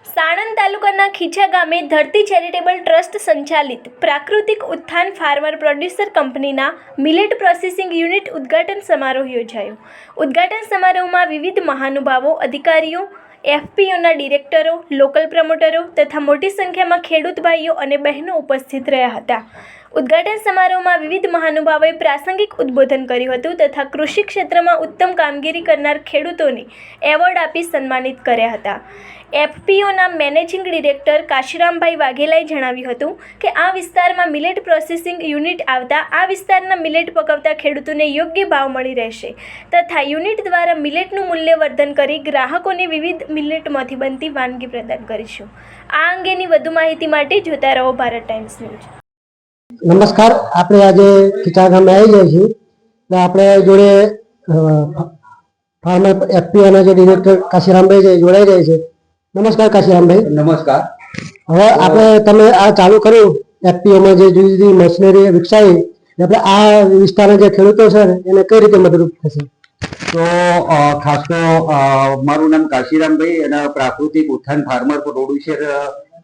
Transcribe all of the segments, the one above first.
સાણંદ તાલુકાના ખીચા ગામે ધરતી ચેરિટેબલ ટ્રસ્ટ સંચાલિત પ્રાકૃતિક ઉત્થાન ફાર્મર પ્રોડ્યુસર કંપનીના મિલેટ પ્રોસેસિંગ યુનિટ ઉદ્ઘાટન સમારોહ યોજાયો. ઉદ્ઘાટન સમારોહમાં વિવિધ મહાનુભાવો, અધિકારીઓ, એફપીઓના ડિરેક્ટરો, લોકલ પ્રમોટરો તથા મોટી સંખ્યામાં ખેડૂત ભાઈઓ અને બહેનો ઉપસ્થિત રહ્યા હતા. ઉદ્ઘાટન સમારોહમાં વિવિધ મહાનુભાવોએ પ્રાસંગિક ઉદ્બોધન કર્યું હતું તથા કૃષિ ક્ષેત્રમાં ઉત્તમ કામગીરી કરનાર ખેડૂતોને એવોર્ડ આપી સન્માનિત કર્યા હતા. એફપીઓના મેનેજિંગ ડિરેક્ટર કાશીરામભાઈ વાઘેલાએ જણાવ્યું હતું કે આ વિસ્તારમાં મિલેટ પ્રોસેસિંગ યુનિટ આવતા આ વિસ્તારના મિલેટ પકવતા ખેડૂતોને યોગ્ય ભાવ મળી રહેશે તથા યુનિટ દ્વારા મિલેટનું મૂલ્યવર્ધન કરી ગ્રાહકોને વિવિધ મિલેટમાંથી બનતી વાનગી પ્રદાન કરીશું. આ અંગેની વધુ માહિતી માટે જોતા રહો ભારત ટાઈમ્સ ન્યૂઝ. નમસ્કાર, આપણે આજે ખીચા ગામે આવી જાય છીએ. આપણે જોડે ફાર્મર એફપીઓના જે ડિરેક્ટર કાશીરામભાઈ છે જોડાઈ જાય છે. નમસ્કાર કાશીરામભાઈ. નમસ્કાર. હવે આપણે તમે આ ચાલુ કર્યું એફપીઓમાં જે જુદી જુદી મશીનરી વિકસાવી, આપણે આ વિસ્તારના જે ખેડૂતો છે એને કઈ રીતે મદદરૂપ થશે? તો ખાસ તો મારું નામ કાશીરામભાઈ અને પ્રાકૃતિક ઉત્થાન ફાર્મર પ્રોડ્યુસર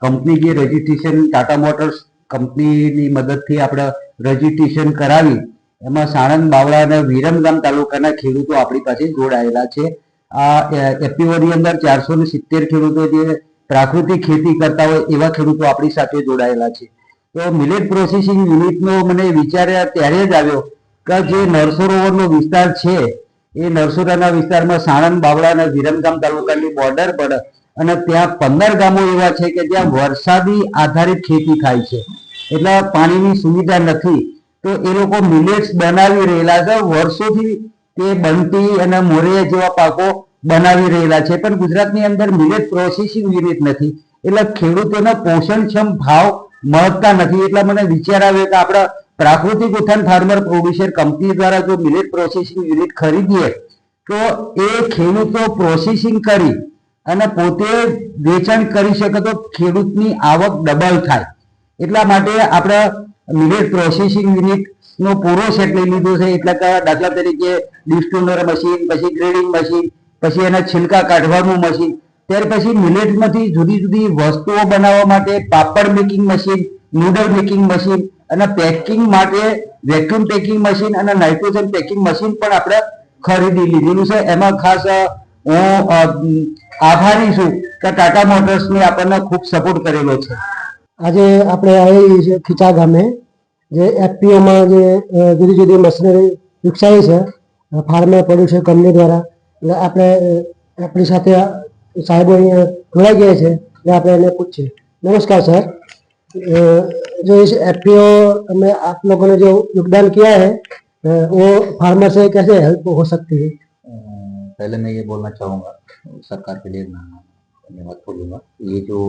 કંપની જે રજીસ્ટ્રેશન ટાટા મોટર્સ કંપનીની મદદથી આપણે રજીસ્ટ્રેશન કરાવી, એમાં સાણંદ, બાવળા અને વિરમગામ તાલુકાના ખેડૂતો આપણી પાસે જોડાયેલા છે. આ એફપીઓની અંદર 470 ખેડૂતો જે પ્રાકૃતિક ખેતી કરતા હોય એવા ખેડૂતો આપણી સાથે જોડાયેલા છે. તો મિલેટ પ્રોસેસિંગ યુનિટનો મને વિચાર ત્યારે જ આવ્યો કે જે નરસરોવરનો વિસ્તાર છે એ નરસોરાના વિસ્તારમાં સાણંદ, બાવળા અને વિરમગામ તાલુકાની બોર્ડર પડે અને ત્યાં 15 ગામો એવા છે કે જ્યાં વરસાદી આધારિત ખેતી થાય છે, એટલે પાણીની સુવિધા નથી. તો એ લોકો મિલેટ્સ બનાવી રહેલા છે, વર્ષોથી તે બનતી અને મોરિયા જેવા પાકો બનાવી રહેલા છે, પણ ગુજરાતની અંદર મિલેટ પ્રોસેસિંગ યુનિટ નથી, એટલે ખેડૂતોને પોષણક્ષમ ભાવ મળતા નથી. એટલે મને વિચાર આવ્યો કે આપણા પ્રાકૃતિક ઉત્થાન ફાર્મર પ્રોડ્યુસર કંપની દ્વારા જો મિલેટ પ્રોસેસિંગ યુનિટ ખરીદીએ તો એ ખેડૂતો પ્રોસેસિંગ કરી અને પોતે વેચાણ કરી શકે તો ખેડૂતની આવક ડબલ થાય. એટલા માટે આપણે મિલેટ પ્રોસેસિંગ યુનિટનો પૂરો સેટ લઈ લીધો છે. એટલે કે દાખલા તરીકે ડિસ્ટોનર મશીન, પછી ગ્રેડિંગ મશીન, પછી એના છિલકા કાઢવાનું મશીન, ત્યાર પછી મિલેટમાંથી જુદી જુદી વસ્તુઓ બનાવવા માટે papad making machine, noodle making machine અને પેકિંગ માટે વેક્યુમ પેકિંગ મશીન અને નાઇટ્રોજન પેકિંગ મશીન પણ આપણે ખરીદી લીધેલું છે. એમાં ખાસ હું આભારી છું કે ટાટા મોટર્સને આપણને ખૂબ સપોર્ટ કરેલો છે. આજે આપણે આવી છે ખીચા ગામે જે એફપીઓમાં જે જુદી જુદી મશીનરી વિકસાવી છે ફાર્મર પ્રોડ્યુસર કંપની દ્વારા. એટલે આપણે આપણી સાથે સાહેબો અહીંયા જોડાઈ ગયા છે એટલે આપણે એને પૂછીએ. નમસ્કાર सर, जो इस एफपीओ में आप लोगों ने जो योगदान किया है वो फार्मर से कैसे हेल्प हो सकती है? पहले मैं ये बोलना चाहूँगा, सरकार के लिए धन्यवाद बोलूँगा. ये जो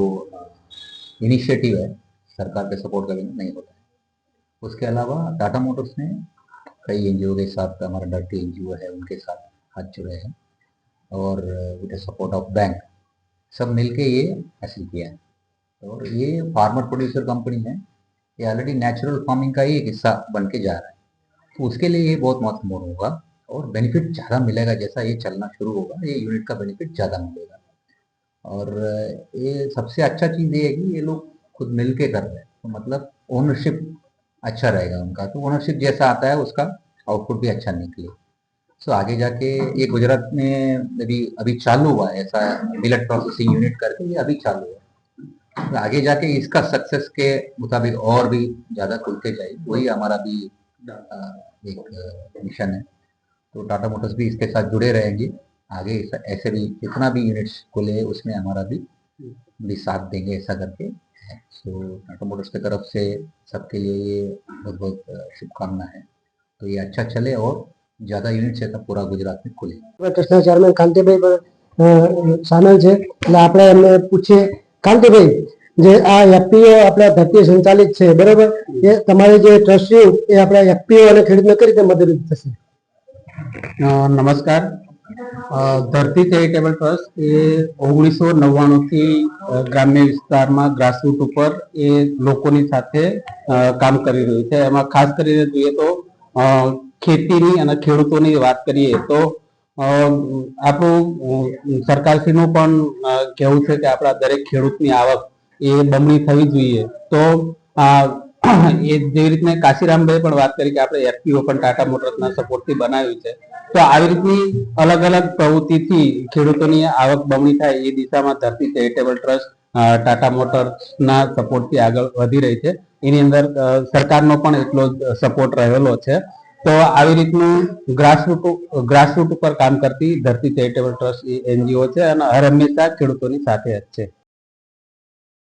इनिशिएटिव है सरकार के सपोर्ट का बिना नहीं होता है. उसके अलावा टाटा मोटर्स ने कई एनजीओ के साथ, हमारा डर्टी एनजीओ है उनके साथ हाथ जुड़े हैं और विद सपोर्ट ऑफ बैंक सब मिलके ये हासिल किया है. और ये फार्मर प्रोड्यूसर कंपनी है, ये ऑलरेडी नेचुरल फार्मिंग का ही एक हिस्सा बन के जा रहा है. तो उसके लिए ये बहुत महत्वपूर्ण होगा और बेनिफिट ज़्यादा मिलेगा. जैसा ये चलना शुरू होगा ये यूनिट का बेनिफिट ज़्यादा मिलेगा. और ये सबसे अच्छा चीज़ ये है कि ये लोग खुद मिल के कर रहे हैं, तो मतलब ओनरशिप अच्छा रहेगा उनका. तो ओनरशिप जैसा आता है उसका आउटपुट भी अच्छा निकले. सो आगे जाके ये गुजरात में अभी चालू हुआ है ऐसा मिलेट प्रोसेसिंग यूनिट करके, ये अभी चालू है. तो आगे जाके इसका सक्सेस के मुताबिक और भी ज़्यादा खुलते जाए, वही हमारा भी एक मिशन है. तो टाटा मोटर्स भी इसके साथ जुड़े रहेंगे आगे. ऐसे भी जितना भी यूनिट्स खुले उसमें हमारा भी साथ देंगे ऐसा करके. सो टाटा मोटर्स की तरफ से सबके लिए ये बहुत बहुत शुभकामना है. तो ये अच्छा चले और ज़्यादा यूनिट्स है पूरा गुजरात में खुले. ટ્રસ્ટના ચેરમેન કાંતિભાઈ પણ સામેલ છે એટલે આપણે એમને પૂછીએ. કાંતિભાઈ, જે આ એફપીઓ આપણે ધરતી સંચાલિત છે બરોબર, એ તમારી જે ટ્રસ્ટ છે એ આપણે એફપીઓ અને ખેડૂતને કઈ રીતે મદદરૂપ થશે? નમસ્કાર. ધરતી ચેરિટેબલ ટ્રસ્ટ એ 1999 થી ગ્રામ્ય વિસ્તારમાં ગ્રાસરૂટ ઉપર એ લોકોની સાથે કામ કરી રહ્યું છે. એમાં ખાસ કરીને જોઈએ તો ખેતીની અને ખેડૂતોની વાત કરીએ તો આપણું સરકારશ્રીનું પણ કહેવું છે કે આપણા દરેક ખેડૂતની આવક એ બમણી થવી જોઈએ. તો એ જેવી રીતના કાશીરામભાઈ પણ વાત કરી કે આપણે એફપીઓ પણ ટાટા મોટર્સના સપોર્ટથી બનાવ્યું છે. તો આવી રીતની અલગ અલગ પ્રવૃત્તિથી ખેડૂતોની આવક બમણી થાય એ દિશામાં ધરતી ચેરિટેબલ ટ્રસ્ટ ટાટા મોટર્સના સપોર્ટથી આગળ વધી રહી છે. એની અંદર સરકારનો પણ એટલો જ સપોર્ટ રહેલો છે. તો આવી રીતનું ગ્રાસરૂટ ઉપર કામ કરતી ધરતી ચેરિટેબલ ટ્રસ્ટ એ એનજીઓ છે અને હર હંમેશા ખેડૂતોની સાથે જ છે.